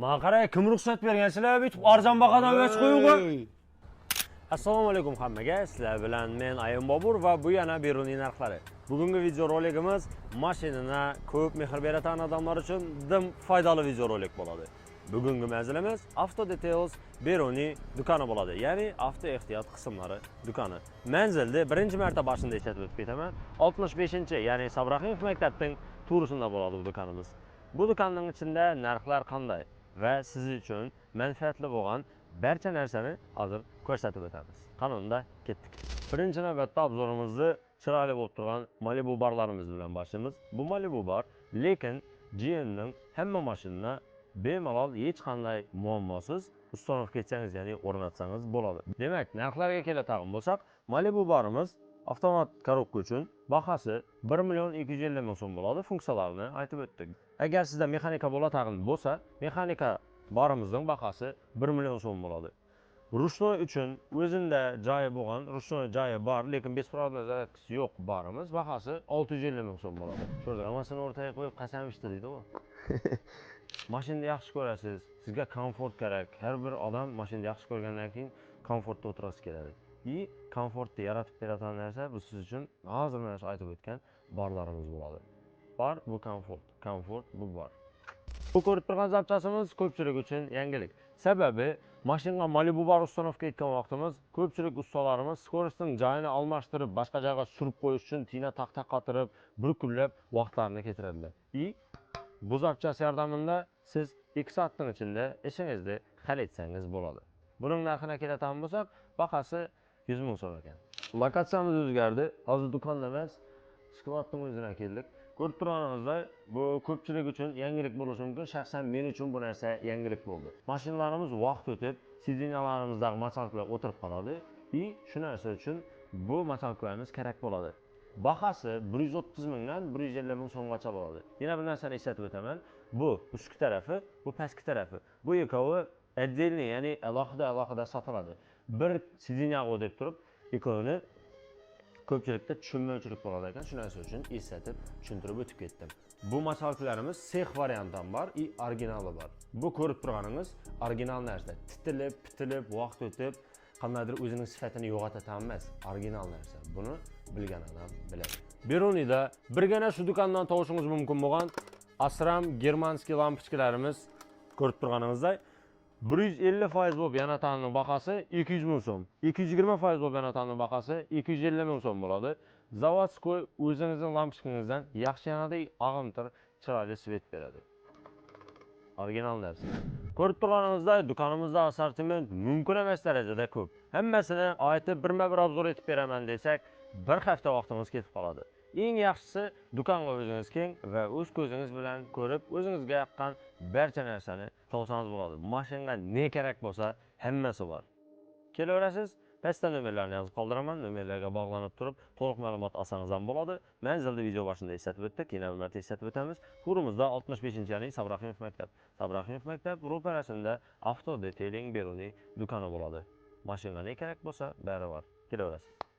Mana qaray, kim ruxsat bergansizlar? Bitib arzon bahodan o'ch qo'yuqi. Assalomu alaykum hammaga. Sizlar bilan men Ayom Bobur va bu yana Beruniy narxlari. Bugungi videorolikimiz mashinani ko'p mehr beradigan odamlar uchun dim foydali videorolik bo'ladi. Bugungi manzilimiz Auto Details Beruniy do'koni bo'ladi. Ya'ni avto ehtiyot qismlari do'koni. Manzilni birinchi marta boshida ishlatib o'tib ketaman. 65-chi, ya'ni Sabrahimov maktabning to'risida bo'ladi bu do'konimiz. Bu do'konning ichida narxlar qanday va siz uchun manfaatli bo'lgan barcha narsani hozir ko'rsatib o'tamiz. Qanunda ketdik. Birinchi navbatda obzorimizni chiroyli bo'lib turgan Malibu barlarimiz bilan boshlaymiz. Bu Malibu bar, lekin GM'ning hamma mashinasida bemalol hech qanday muammosiz ustanov ketsangiz, ya'ni o'rnatsangiz bo'ladi. Demak, narxlarga keladigan bo'lsak, Malibu barimiz avtomat korobka uchun bahasi 1.250.000 so'm bo'ladi. Funksiyalarini aytib o'tdik. Agar sizda mexanika bo'ladigan bo'lsa, mexanika barimizning bahasi 1 million so'm bo'ladi. Ruchnoy uchun o'zinda joyi bo'lgan, ruchnoy joyi bor, lekin bespravodniy zaryadkasi yo'q barimiz bahasi 650.000 so'm bo'ladi. Sho'rda hammasini o'rtaga qo'yib qasam ichdi deydi u. Mashinani yaxshi ko'rasiz, sizga komfort kerak. Har bir odam mashinani yaxshi ko'rgandan keyin komfortda o'tirasiz keladi. Komfortni yaratib beradigan narsa bu siz uchun hozir men aytib o'tgan barlarimiz bo'ladi. Bar bu komfort bu bar. Bu ko'rib turgan zapchasimiz ko'pchilik uchun yangilik. Sababi mashinaga Malibu bar ustanovka etgan vaqtimiz ko'pchilik ustalarimiz skorostning joyini almashtirib, boshqa joyga surib qo'yish uchun tina taqta qatirib, bir kunlab vaqtlarini ketiradilar. Bu zapchasi yordamida siz 2 soatning ichida ishingizni hal etsangiz bo'ladi. Buning narxini keladigan bo'lsak, bahasi 100.000 so'm ekan. Lokatsiyamiz o'zgardi. Hozir do'konda emas, skvatning o'zina keldik. Ko'rib turganingizday, bu ko'pchilik uchun yangilik bo'lishi mumkin. Shaxsan men uchun bu narsa yangilik bo'ldi. Mashinalarimiz vaqt o'tib, sidinalarimizda masalkalar o'tirib qoladi. Shu narsa uchun bu masalkalarimiz kerak bo'ladi. Bahasi 130 mingdan 150 ming so'mgacha bo'ladi. Yana bir narsani eslatib o'taman. Bu ustki tarafi, bu pastki tarafi. Bu ikkovi отдельный, ya'ni alohida sotiladi. Bir sidinyaga deb turib, ikkovini ko'pchilikda tushunmovchilik bo'ladi ekan. Shu narsa uchun eslatib, tushuntirib o'tib ketdim. Bu masalkalarimiz sex variantidan bor, originali bor. Bu ko'rib turganingiz original narsa. Titilib, vaqt o'tib, qandaydir o'zining sifatini yo'qotadigan emas, original narsa. Buni bilgan odam biladi. Beruniyda birgina shu do'kondan topishingiz mumkin bo'lgan Asram germanskiy lampochkalarimiz ko'rib turganingizday 150% bo'lib yonatanining bahasi 200 ming so'm. 220% bo'lib yonatanining bahasi 250 ming so'm bo'ladi. Zavodskoy o'zingizning lampochkangizdan yaxshi yanada og'imtir, chiroyli svet beradi. Original narsa. Ko'rib turganingizday do'konimizda assortiment mumkin emas darajada ko'p. Hammasini aytib birma-bir obzor etib beraman desak, bir hafta vaqtimiz ketib qoladi. Eng yaxshisi do'konga o'zingiz keng va o'z ko'zingiz bilan ko'rib, o'zingizga yoqqan barcha narsani topsangiz bo'ladi. Mashinaga ne kerak bo'lsa, hammasi bor. Kelaverasiz, pastda nomerlarni yozib qoldiraman. Nomerlarga bog'lanib turib, to'liq ma'lumot olsangiz ham bo'ladi. Manzilni video boshida eslatib o'tdik, yana bir marta eslatib o'tamiz. To'rimizda 65-chi, ya'ni Sabrahimov maktab. Sabrahimov maktab ro'parasida Auto Detailing Beruniy do'koni bo'ladi. Mashinaga ne kerak bo'lsa, bari bor. Kelaverasiz.